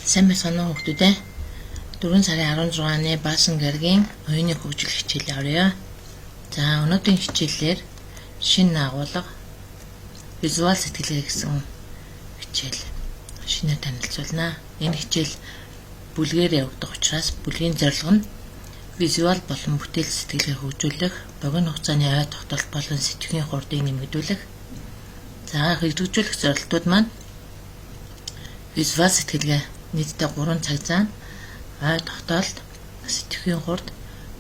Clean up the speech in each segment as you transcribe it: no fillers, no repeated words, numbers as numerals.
Сайн байна уу хүүхдүүд ээ. 4 сарын 16-ны Баасан гарагийн оюуны хөгжил хичээлээ орё. За өнөөдрийн хичээлээр шинэ агуулга визуал сэтгэлгээ гэсэн хичээл шинээр танилцуулнаа. Энэ хичээл бүлгээр явагдах учраас бүлгийн зорилго нь визуал болон бүтээл сэтгэлгээ хөгжүүлэх, богино хугацааны ой тогтолт болон сэтгэхийн хурдыг нэмэгдүүлэх. За хэрэгжүүлэх зорилтууд маань визуал сэтгэлгээ нийтдээ 3 цаг зам, ой тогтоолт, сэтгэхийн хурд,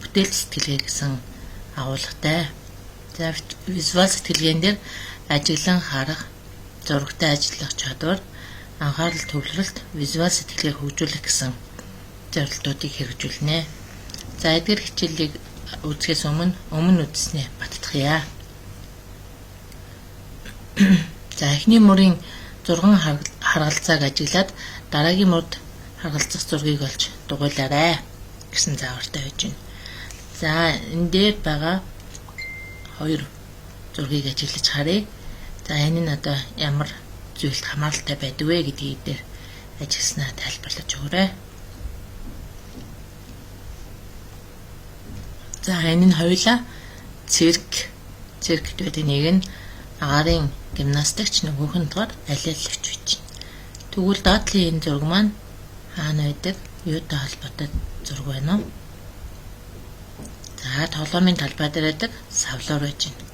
бүтээл сэтгэлгээ гэсэн агуулгатай. За визуал сэтгэлгээн дээр ажиглан харах, зурагтай ажиллах чадвар, анхаарал төвлөрөлт, визуал сэтгэлгээ хөгжүүлэх гэсэн зорилтуудыг хэрэгжүүлнэ. За эдгээр хичээлийг үзэхээс өмнө үзснээ баттгая. За эхний мөрийн 6 харгалзааг ажиглаад дараагийн мөрд харгалзах зургийг олж дугуйлаарай гэсэн заавартай байж байна. За энэ дээр байгаа 2 зургийг ажиглаж харъя. За энэ нь одоо ямар зүйлд хамааралтай байдаг вэ гэдгийг дээр ажигласнаа тайлбарлаж өгөөрэй. За энэ нь хоёулаа цирк гэдэг нэг нь агарын гимнастикч, нөгөөх нь болохоор алиалагч байж байна. Тэгвэл доотлын энэ зураг маань хаана байдаг? Юутай холбоотой зураг байна уу? За тоглоомын талбай дээр байдаг савлуур байж байна.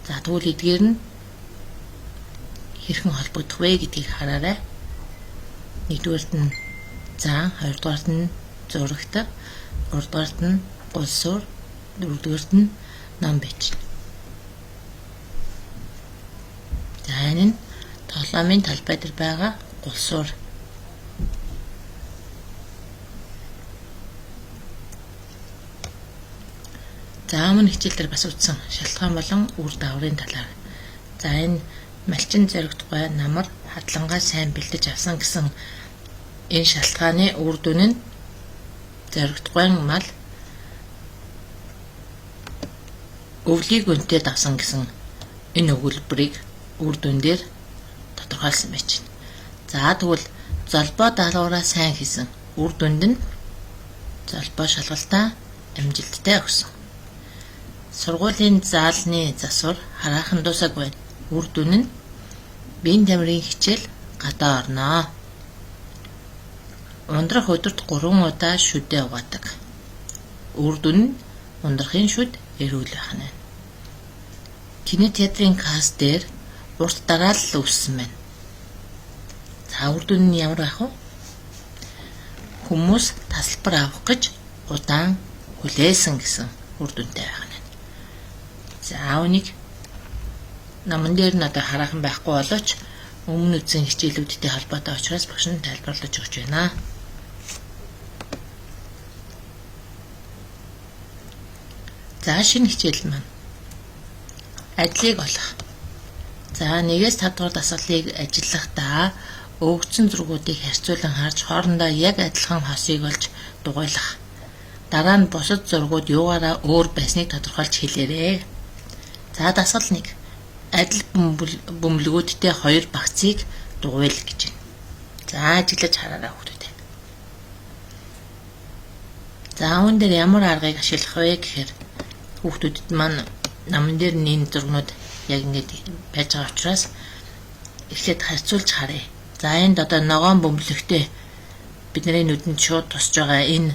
За тэгвэл эдгээр нь хэрхэн холбогдох вэ гэдгийг хараарай. Нэгдүгээрт нь зан, хоёрдугаарт нь зурагтай, гуравдугаарт нь гулсуур, дөрөвдүгээрт нь ном байж байна. За энэ нь тоглоомын талбай дээр байгаа гулсуур. За өмнө хичээл дээр бас үзсэн шалтгаан болон үр дагаврын талаар. За энэ малчин зоригдгой намар хадлагаа сайн бэлдэж авсан гэсэн энэ шалтгааны үр дүн нь зоригдгой мал өвлийг өнтэй давсан гэсэн энэ өгүүлбэрийг үр дүн дээр тодорхойлсон байж байна. За тэгвэл золбоо даалгавраа сайн хийсэн үр дүнд нь золбоо шалгалтаа амжилттай өгсөн. Сургуулийн заалны засвар хараахан дуусаг байна. Үр дүн нь биеийн тамирын хичээл гадаа орноо. Ундрах өдөрт 3 удаа шүдээ угаадаг. Үр дүн нь ундрахын шүд эрүүл байх нь. Кинотеатрын касс дээр урт дараалал үүссэн байна. За үр дүн нь ямар байх вэ? Хүмүүс тасалбар авах гэж удаан хүлээсэн гэсэн үр дүнтэй байх нь. За үүнийг наман дээр нь одоо хараахан байхгүй болооч өмнө үзсэн хичээлүүдтэй холбоотой учраас багш нь тайлбарлаж өгч байна. За шинэ хичээл маань ажлыг олох. За 1-5 дугаар дасгалыг ажиллахдаа өгөгдсөн зургуудыг харьцуулан харж хоорондоо яг адилхан хосыг олж дугуйлах. Дараа нь бусад зургууд юугаараа өөр байсныг тодорхойлж хэлээрэй. За дасгал 1. Адил бөмбөлгүүдтэй 2 багцыг дугуйл гэж байна. За ажиглаж хараарай хүүхдүүд. За үүн дээр ямар аргыг ашиглах вэ гэхээр хүүхдүүдэд маань наман дээр энэ зургнууд яг ингэж байж байгаа учраас эхлээд харьцуулж харъя. За энд одоо ногоон бөмбөлөгтэй бидний нүдэнд шууд тусж байгаа энэ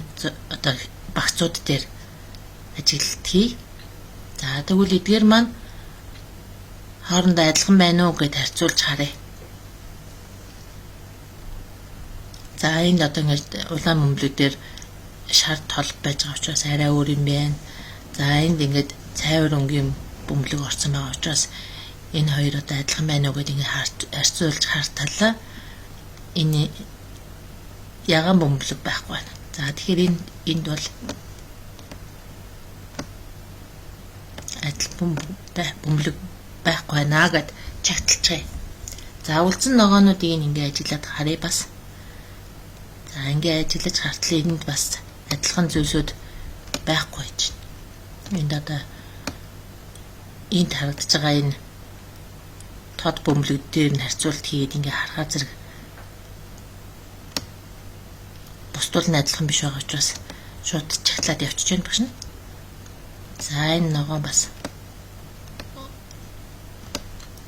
одоо багцууд дээр ажиглалт хий. За тэгвэл эдгээр маань хоорондоо адилхан байна уу гэж харьцуулж харъя. За энд одоо ингэж улаан бөмбөлөг дээр шар тол байж байгаа учраас арай өөр юм байна. За энд ингэж цайвар өнгийн бөмбөлөг орсон байгаа учраас энэ хоёр одоо адилхан байна уу гэдгийг харьцуулж харталаа. Энэ яган бөмбөлөг байхгүй байна. За тэгэхээр энд бол адилхан бөмбөлөг байхгүй байна гэд чагталчихъя. За үлдсэн ногоонуудыг ингээ ажиглаад харъя бас. За ингээ ажиглаж хартлаа энд бас адилхан зүйлсүүд байхгүй байж байна. Энд одоо энд харагдаж байгаа энэ тод бөмбөлөг дээр нь харьцуулт хийгээд ингээ харахаар зэрэг бусдууд нь адилхан биш байгаа учраас шууд чагтлаад явчихж байна багш нь. За энэ ногоо бас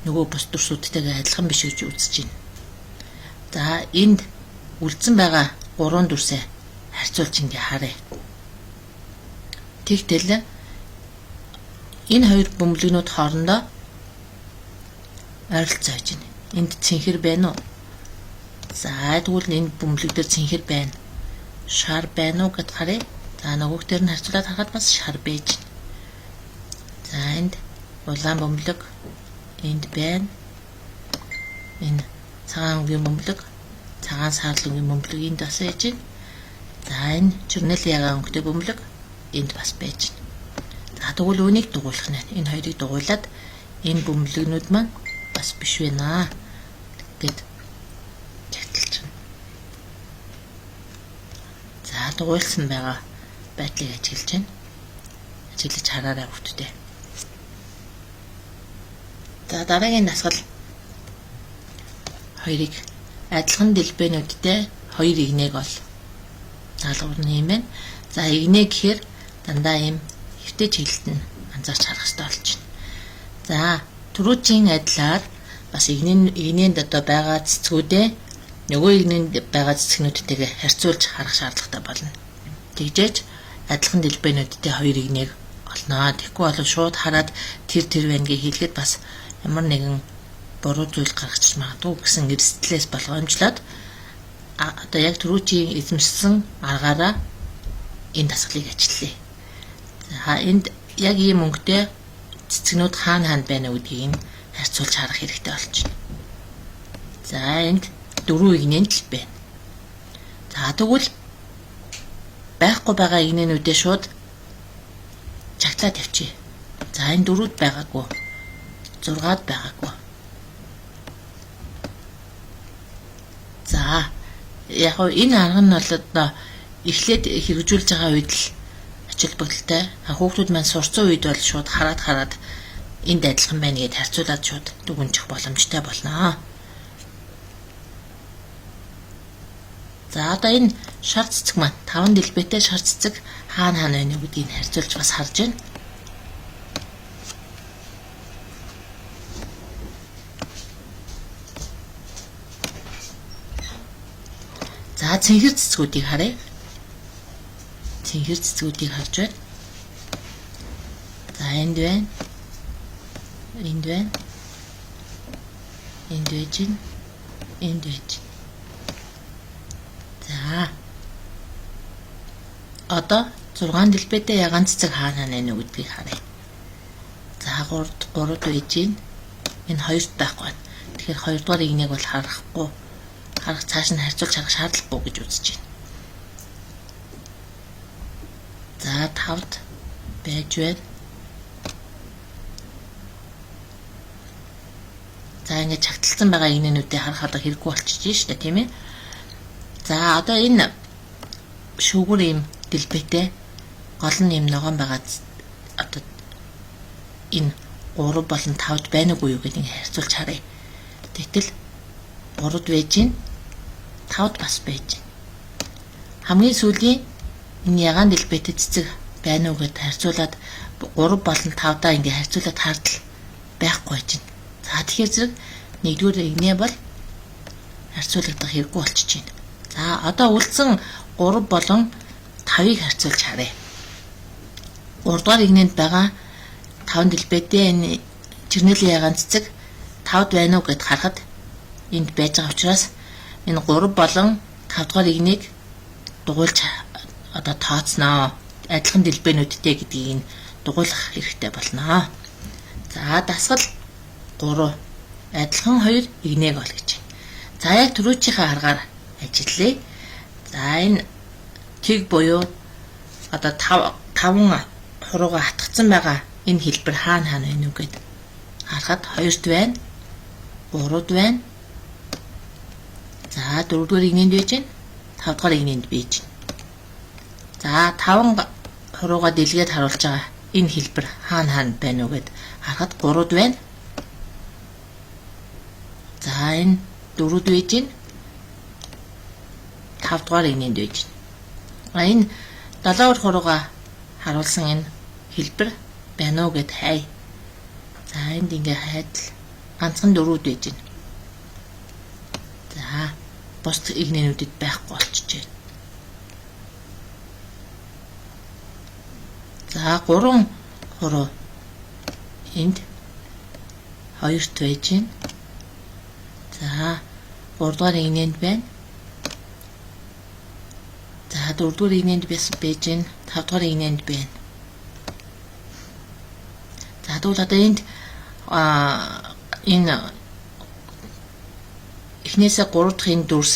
нөгөө бус дүрсүүдтэйгээ адилхан биш гэж үзэж байна. За энд үлдсэн байгаа 3 дүрсээ харьцуулж ингээ харъя. Тэгтэл энэ хоёр бөмбөлгнүүд хоорондоо ойролцоо байж байна. Энд цэнхэр байна уу? За тэгвэл энэ бөмбөлөг дээр цэнхэр байна. Шар байна уу гэд харъя. За нөгөөх дээр нь харьцуулаад харахад бас шар байж байна. За энд улаан бөмбөлөг энд байна. Энэ цагаан үгийн бөмбөлөг, цагаан саарлын бөмбөлөг энд бас байж байна. За энэ чорнол ягаан өнгөтэй бөмбөлөг энд бас байж байна. За тэгвэл үүнийг дугуйлах нь. Энэ хоёрыг дугуйлаад энэ бөмбөлгнүүд маань бас биш байна гэд чагталж байна. За дугуйлсан байгаа байдлыг ажиглаж байна. Ажиглаж хараарай хүүхдүүдээ. За дараагийн дасгал хоёрыг адилхан дэлбэнүүдтэй хоёр игнэг бол даалгавар нь юм байна. За игнэ гэхээр дандаа ийм хэвтэй чиглэлд нь анзаарч харах хэрэгтэй болж байна. За түрүүчийн адилаар бас игнэнд одоо байгаа цэцгүүдээ нөгөө игнэнд байгаа цэцгнүүдтэйгээ харьцуулж харах шаардлагатай болно. Тэгжээж адилхан дэлбэнүүдтэй хоёр игнэг олноо. Тэгэхгүй бол шууд хараад тэр байна гэж хэлэхэд бас ямар нэгэн буруу зүйл гаргачих магадгүй гэсэн эрсдлээс болгоомжлоод одоо яг түрүүчийн эзэмшсэн аргаараа энэ дасгалыг ажиллая. За энд яг ийм өнгөтэй цэцгнүүд хаана байна гэдгийг харьцуулж харах хэрэгтэй болж байна. За энд 4 игнэнд л байна. За тэгвэл байхгүй байгаа игнэнүүдээ шууд чагтлаад явчих. За энэ 4-д байгаагүй. 6-д байгаагүй. За яг энэ арга нь бол одоо эхлээд хэрэгжүүлж байгаа үед л ач холбогдолтой. Хүүхдүүд маань сурцсан үед бол шууд хараад энд адилхан байна гэдээ харьцуулаад шууд дүгнжих боломжтой болно. За одоо энэ шар цэцэг маань 5 дэлбэтэй шар цэцэг хаана байна гэдгийг харьцуулж бас харж байна. За цэнхэр цэцгүүдийг харъя. Цэнхэр цэцгүүдийг харж байна. За энд байна. Энд байна. Энд байж байна. Энд байж. За одоо 6 дэлбэтэй ягаан цэцэг хаана байна гэдгийг харъя. За 3-д байж байна. Энэ 2-т байхгүй байна. Тэгэхээр 2 дугаар игнийг бол харахгүй. Харах цааш нь харьцуулж харах шаардлагагүй гэж үзэж байна. За 5-д байж байна. За ингээд чагталсан байгаа игнэнүүдээ харах одоо хэрэггүй болчихж шүү дээ, тийм ээ. За одоо энэ шүүгүр юм дэлбэтэй гол нь юм ногоон байгаа одоо энэ 3 болон 5-д байна уу юу гэдгийг харьцуулж харъя. Тэгтэл 3-д байж байна. 5-д бас байж байна. Хамгийн сүүлийн энэ ягаан дэлбэтэй цэцэг байна уу гэдээ харьцуулаад 3 болон 5-даа ингээ харьцуулаад хардал байхгүй байж байна. За тэгэхээр зэрэг 1-р игнэ бол харьцуулагдах хэрэггүй болчихж байна. За одоо үлдсэн 3 болон 5-ыг харьцуулж харъя. 3-р игнэнд байгаа 5 дэлбэтэй энэ чирнэлийн ягаан цэцэг 5-д байна уу гэдээ харахад энд байж байгаа учраас энэ 3 болон 5-р игнийг дугуйлж одоо тооцноо. Адилхан дэлбэнүүдтэй гэдгийг дугуйлах хэрэгтэй болно. За дасгал 3 адилхан 2 игнэг ол гэж. За яг түрүүчийнхээ аргаар ажиллая. За энэ тэг буюу одоо 5 хурууга хатгацсан байгаа энэ хэлбэр хаана байна уу гэд харахад 2-д байна. 3-д байна. За 4-р игнэнд байж байна. 5-р игнэнд байж байна. За 5 хурууга дэлгээд харуулж байгаа энэ хэлбэр хаана байна уу гэд харахад 3-д байна. За энэ 4-д байж байна. 5-р игнэнд байж байна. Энэ 7 хурууга харуулсан энэ хэлбэр байна уу гэд хай. За энд ингээ хайдал ганцхан дөрүүд байж байна. За бус игнэнүүдэд байхгүй болчихж байна. За 3 хуруу энд 2-т байж байна. За 3 дугаар игнэнд байна. За 4 дугаар игнэнд байж байна. 5 дугаар игнэнд байна. За тэгвэл одоо энд энэ эхнээсээ 3 дахь дүрс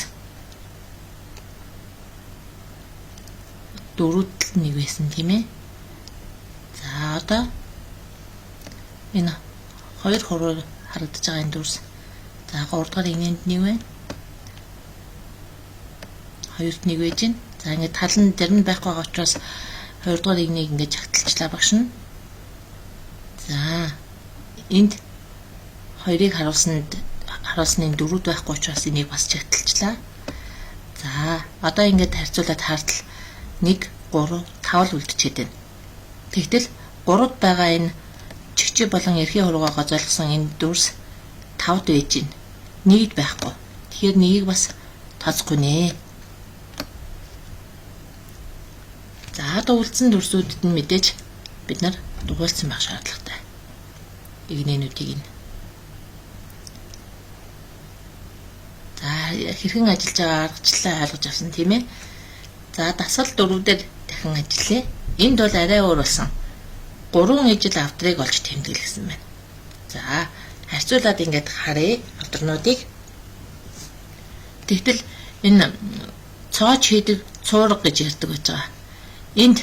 дөрөвд нэг байсан тийм ээ. За одоо энэ 2 хуруу харагдаж байгаа энэ дүрс. За 3 дахь игнэнд нэг байна. 2-т нэг байж байна. За ингээд тал нь зарим нь байхгүй байгаа учраас 2 дугаар игнийг ингээд жагталчлаа багш нь. За энд 2-ыг харуулсны 4-д байхгүй учраас энийг бас жагталчлаа. За одоо ингээд харьцуулаад хартал 1 3 5 л үлдчихэд байна. Тэгтэл 3-д байгаа энэ чигчээ болон эрхээ хуруугаа гозойлгосон энэ дүрс 5-д байж байна. 1-д байхгүй. Тэгэхээр 1-ийг бас тооцохгүй нэ. За одоо үлдсэн дүрсүүдэд нь мэдээж бид нар дугуйлсан байх шаардлагатай. Игнэнүүдийг нь. За хэрхэн ажиллаж байгаа аргачлалаа ойлгож авсан тийм ээ. За дасгал 4-дээр дахин ажиллая. Энд бол арай өөр болсон. 3 ижил авдрыг олж тэмдэглэсэн байна. За харьцуулаад ингээд харъя авдрнуудыг. Тэгтэл энэ цооч хийдэг цуурга гэж ярьдаг байж байгаа. Энд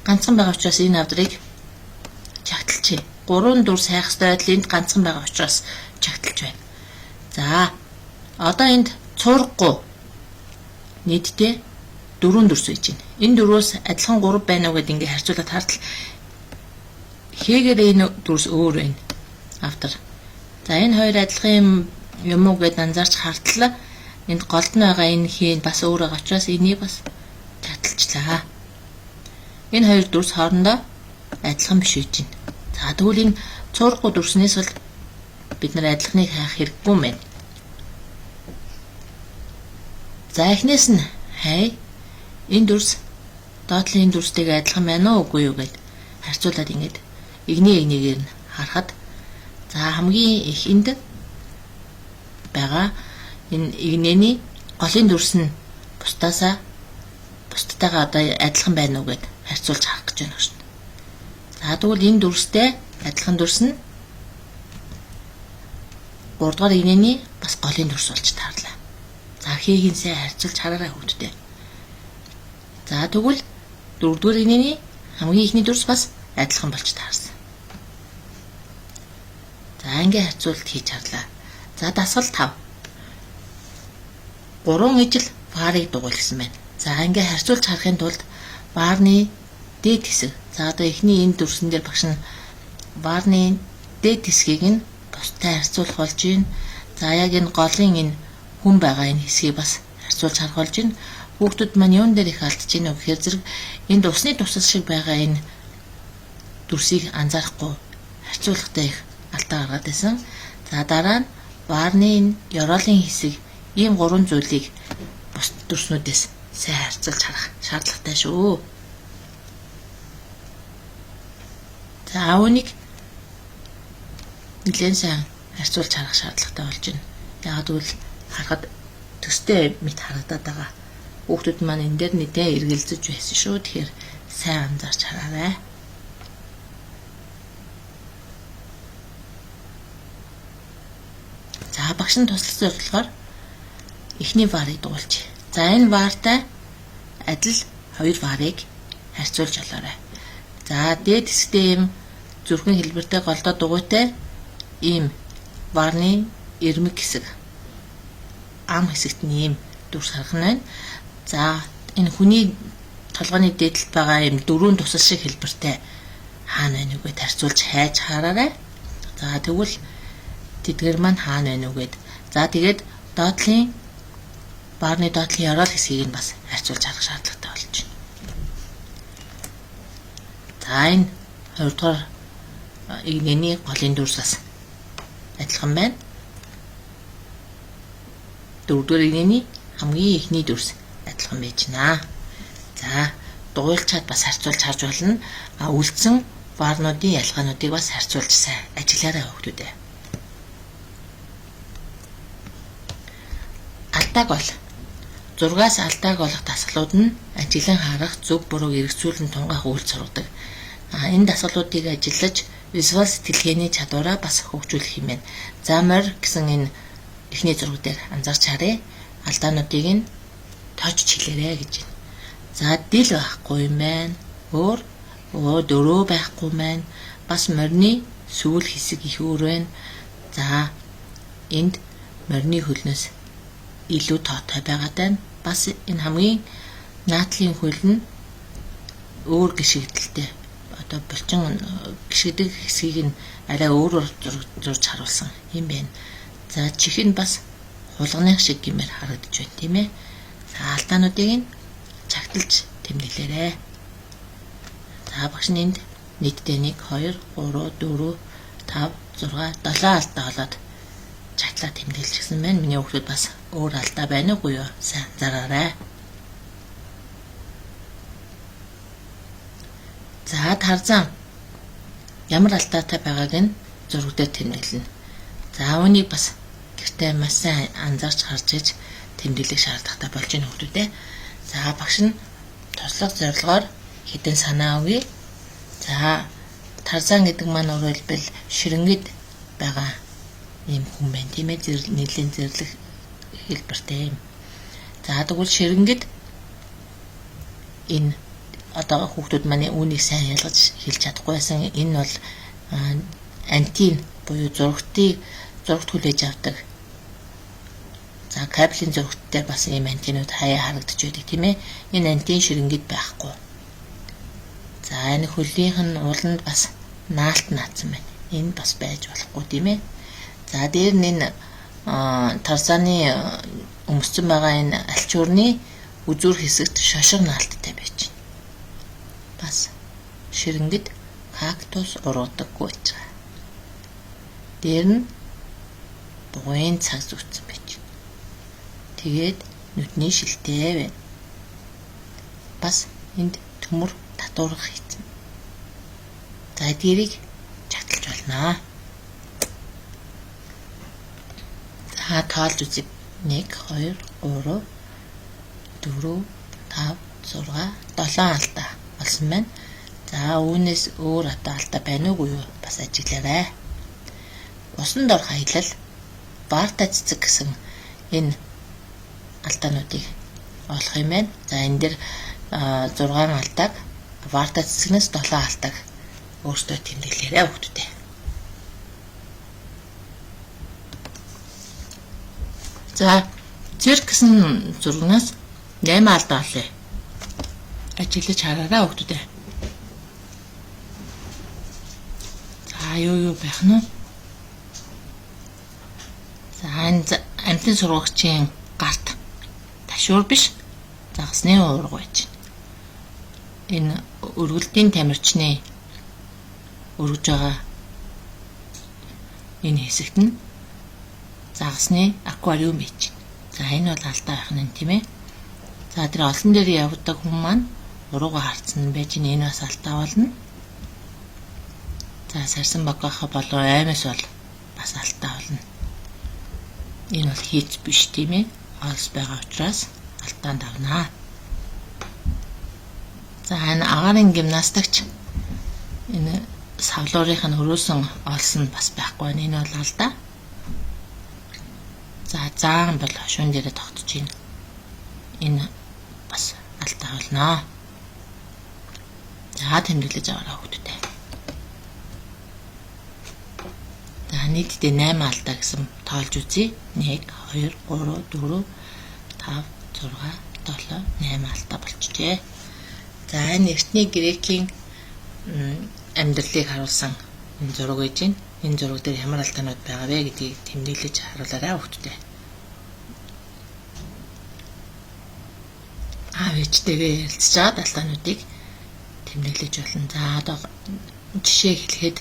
ганцхан байгаа учраас энэ авдрыг чагталчихъя. 3 дүрс хайх ёстой байтал энд ганцхан байгаа учраас чагталж байна. За одоо энд цуургагүй нийтдээ 4 дүрс байж байна. Энэ дөрвөөс адилхан 3 байна уу гэдээ ингээ харьцуулаад хартал хээгээрээ энэ дүрс өөр байна. Автор. За энэ хоёр адилхан юм уу гэдээ анзаарч хартал энд голд нь байгаа энэ хийн бас өөр байгаа учраас энийг бас чагталчлаа. Энэ хоёр дүрс хоорондоо адилхан биш байж байна. За тэгвэл энэ цуургагүй дүрснээс бол бид нар адилхныг хайх хэрэггүй юм байна. За эхнээс нь хай энэ дүрс доотлын дүрстэйгээ адилхан байна уу үгүй юу гэд харьцуулаад ингэж игнэгээр нь харахад за хамгийн ихэнд байгаа энэ игнэний голын дүрс нь бусдтайгаа одоо адилхан байна уу гэд харьцуулж харах гэж байна шүү дээ. За тэгвэл энэ дүрстэй адилхан дүрс нь 3 дугаар игнэний бас голын дүрс болж таарлаа. За хийгэн сайн харьцуулж хараарай хүүхдтэй. За тэгвэл 4 дугаар игнэний хамгийн ихний дүрс бас адилхан болж таарсан. За ингээ харьцуулт хийж харлаа. За дасгал 5. 3 ижил варыг дугуйлсан байна. За ингээ харьцуулж харахын тулд варны дээд хэсэг. За одоо эхний энэ дүрсэн дээр багш нь варны дээд хэсгийг нь бустай харьцуулах болж байна. За яг энэ голын энэ хүн байгаа энэ хэсгийг бас харьцуулж харах болж байна. Хүүхдүүд маань юун дээр их алдаж байна вэ гэхээр зэрэг энд усны тусал шиг байгаа энэ дүрсийг анзаарахгүй харьцуулахтай их алдаа гаргаад байсан. За дараа нь варны энэ ёроолын хэсэг ийм 3 зүйлийг бус дүрснүүдээс сайн харьцуулж харах шаардлагатай шүү. За үүнийг нэлээд сайн харьцуулж харах шаардлагатай болж байна. Яг гэвэл харахад төстэй мэт харагдаад байгаа. Хүүхдүүд маань энэ дээр нэлээд эргэлзэж байсан шүү. Тэгэхээр сайн анзаарч хараарай. За багш нь туслалцсан зорилгоор эхний варыг дуулчих. За энэ вартай адил 2 варыг харьцуулж олоорой. За дээд хэсэгтээ ийм зүрхэн хэлбэртэй голдоо дугуйтай ийм варны ирмэг хэсэг ам хэсэгт нь ийм дүрс харах нь байна. За энэ хүний толгойн дээдлэлд байгаа ийм 4 тусал шиг хэлбэртэй хаана байна үгээд харьцуулж хайж хараарай. За тэгвэл тэдгэр маань хаана байна үгээд. За тэгээд доотлын варны доотлын ёроол хэсгийг нь бас харьцуулж харах шаардлагатай болж байна. За энэ 2 дугаар игнэний голын дүрс бас адилхан байна. 4 дугаар игнэний хамгийн ихний дүрс адилхан байж байна. За дуйлчаад бас харьцуулж харж болно. Үлдсэн варнуудын ялгаануудыг бас харьцуулж сайн ажиллаарай хүүхдүүдээ. Алдааг бол 6-аас алдааг олох дасгалууд нь ажиглан харах, зөв бурууг эргцүүлэн тунгаах үйл сургадаг. Энэ дасгалуудыг ажиллаж визуал сэтгэлгээний чадвараа бас хөгжүүлэх юм байна. За морь гэсэн энэ эхний зураг дээр анзаарч харъя. Алдаануудыг нь тоочж хэлээрэй гэж байна. За дил байхгүй юм байна. Дөрөө байхгүй байна. Бас морины сүүл хэсэг их өөр байна. За энд морины хөлнөөс илүү тоотой байгаад байна. Бас энэ хамгийн наадлын хөл нь өөр гიშгдэлтэй. Одоо булчин гიშгдэг хэсгийг нь арай өөрөөр зурж харуулсан юм байна. За чих нь бас хулганы шиг гэмээр харагдаж байна, тийм ээ. За алдаануудыг нь чагталж тэмдэглээрэй. За багш нь энд нийтдээ 1 2 3 4 5 6 7 алдаа болоод чатлаа тэмдэглэжсэн байна. Миний хүүхдүүд бас өөр алдаа байна уу юу? Сайн анзаараарай. За тарзан ямар алдаатай байгааг нь зураг дээр тэмдэглэнэ. За үүнийг бас гэртээ маш сайн анзаарч харж иж тэмдэглэх шаардлагатай болж байна хүүхдүүдээ. За багш нь туслах зорилгоор хэдэн санаа өгье. За тарзан гэдэг маань өөрөлдвөл ширэнгэд байгаа ийм хүн байна, тийм ээ. Нийлэн зэрлэх хэлбэртэй юм. За тэгвэл ширэнгэд энэ одоо хүүхдүүд маань үүнийг сайн ялгаж хэлж чадахгүй байсан. Энэ бол антин буюу зурагт хүлээж авдаг. За кабелийн зурагт дээр бас ийм антинууд хаяа харагдаж байдаг, тийм ээ. Энэ антин ширэнгэд байхгүй. За энэ хөлийнх нь ууланд бас наалт наацсан байна. Энэ бас байж болохгүй, тийм ээ. За дээр нь энэ тарзаны өмссөн байгаа энэ алчуурны үзүүр хэсэгт шошго наалттай байж байна. Бас ширэнгэд кактус уруудаггүй байж байгаа. Дээр нь бугын цаг зүүцсэн байж байна. Тэгээд нүдний шилтэй байна. Бас энд төмөр татуурах хийцэн. За дэрийг чагталж болно. За тоолж үзье. 1 2 3 4 5 6 7 алдаа болсон байна. За үүнээс өөр алдаа байна уугүй юу? Бас ажиглаарай. Усан дор хаялал, барта цэцэг гэсэн энэ алдаануудыг олох юм байна. За энэ дэр 6 алдааг, барта цэцгнээс 7 алдааг өөртөө тэмдэглээрэй хүүхдүүдээ. За цирк гэсэн зургнаас 8 алдаа олъё. Ажиглаж хараарай хүүхдүүдээ. За юу байх нь вэ? За энэ амтны сургагчийн гарт ташуур биш, загасны уурга байж байна. Энэ өргөлтийн тамирчны өргөж байгаа энэ хэсэгт нь загасны аквариум байж байна. За энэ бол алдаа байх нь, тийм ээ. За тэр олон дээр явдаг хүн маань урууга харцсан байж байна. Энэ бас алдаа болно. За сарсан багаха болоо аймаас бол бас алдаа болно. Энэ бол хийц биш, тийм ээ. Олс байгаа учраас алдаанд авнаа. За энэ агаарын гимнастикч энэ савлуурынх нь өрөөсөн олсон бас байхгүй. Энэ бол алдаа. За заан бол шуун дээрээ тогтож байна. Энэ бас алдаа болно. За тэмдэглэж аваарай хүүхдүүдээ. За нийтдээ 8 алдаа гэсэн тоолж үзье. 1 2 3 4 5 6 7 8 алдаа болчихжээ. За энэ эртний грекийн амьдралыг харуулсан энэ зураг гэж байна. Энэ зураг дээр ямар алдаанууд байгаа вэ гэдгийг тэмдэглэж харуулаарай хүүхдүүдээ. Ээжтэйгээ ярилцж байгаа алдаануудыг тэмдэглэж болно. За одоо жишээ хэлэхэд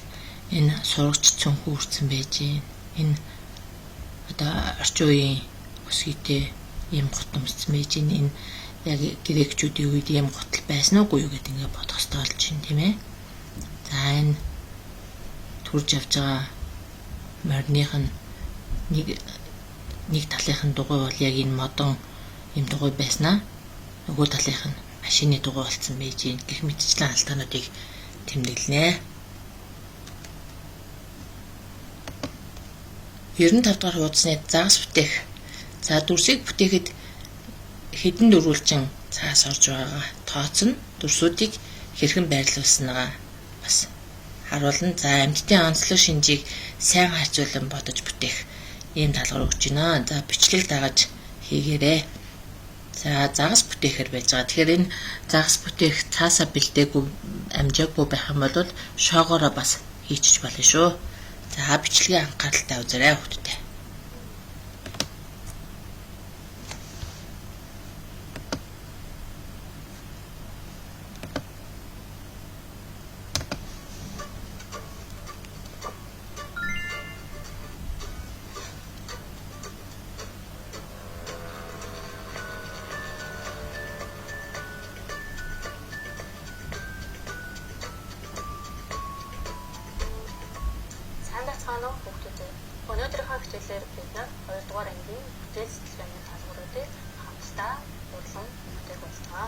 энэ сурагч цүнхүү үрцэн байж гин. Энэ одоо орчин үеийн өсгийтэй ийм гот өмссөн байж гин. Энэ яг грекчүүдийн үед ийм готл байсан уугүй юу гэдээ ингээд бодох хэрэгтэй болж байна, тийм ээ. За энэ төрж явж байгаа морных нь нэг талынх нь дугуй бол яг энэ модон юм дугуй байснаа нөгөө талынх нь машины дугуй болсон байж гэх мэтчлэн алдгаануудыг тэмдэглэнэ. 95 дахь хуудасны загас бүтээх. За дүрсийг бүтээхэд хэдэн дөрвөлжин цаас орж байгаа тооцно дүрсүүдийг хэрхэн байрлуулснаа бас харуулна. За амьтдын онцлог шинжийг сайн харьцуулан бодож бүтээх ийм даалгавар өгч байна. За бичлэг дагаж хийгээрэй. За загас бүтээхээр байж байгаа. Тэгэхээр энэ загас бүтээх цаасаа бэлдээгүй амжаагүй байх юм бол шоогоороо бас хийчих болно шүү. За бичлэгээ анхааралтай үзээрэй хүүхдтэй. Өнөөдрийнхөө хичээлээр бид 2 дугаар ангийн бүтээл сэтгэлгээний талбаруудыг хамтдаа урлан бүтээх боллоо.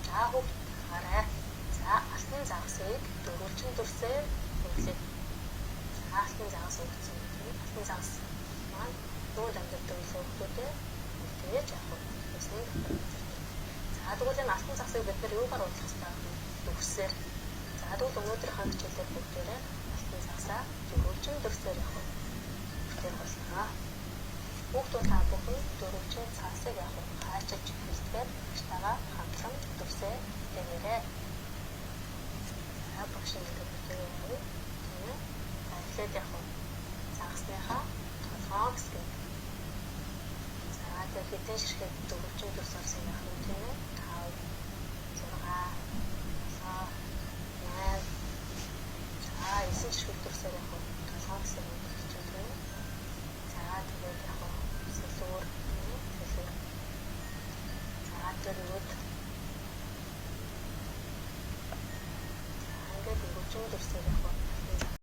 За хүүхд хараа. За алтан загсыг дөрвөлжин дүрсээр бүтлээ. За алтан загас өгсөн. Алтан загас маань нүүд амьдардаг хүүхдүүдэд бүтээж авах гэсэн юм. За тэгвэл энэ алтан загсыг бид нар юугаар урлах ёстой вэ? Дүрсээр. За тэгвэл өнөөдрийнхөө хичээлээр бүгдээрээ алтан загсаа дөрвөлжин дүрсээр явах боллоо. Хүүхдүүд та бүхэн дөрвөлжин цаасыг явах хаачиж хэлгээд багштайгаа хамтран дүрсээ дээрээ. Багш ингээд бүтээе. Тийм ээ. Эхлээд явах загсныхаа толгоо гэсэн. За тэгээд хэдэн ширхэг дөрвөлжин дүрс орсон байх юм тийм ээ. 5 6 7 8 за 9 ширхэг дүрсээр явах толгоо гэсэн юм хэлж байна. Тэгээд яг сэлүүр. За дөрөвд. Ингээд дөрвөлжин дүрсээр яг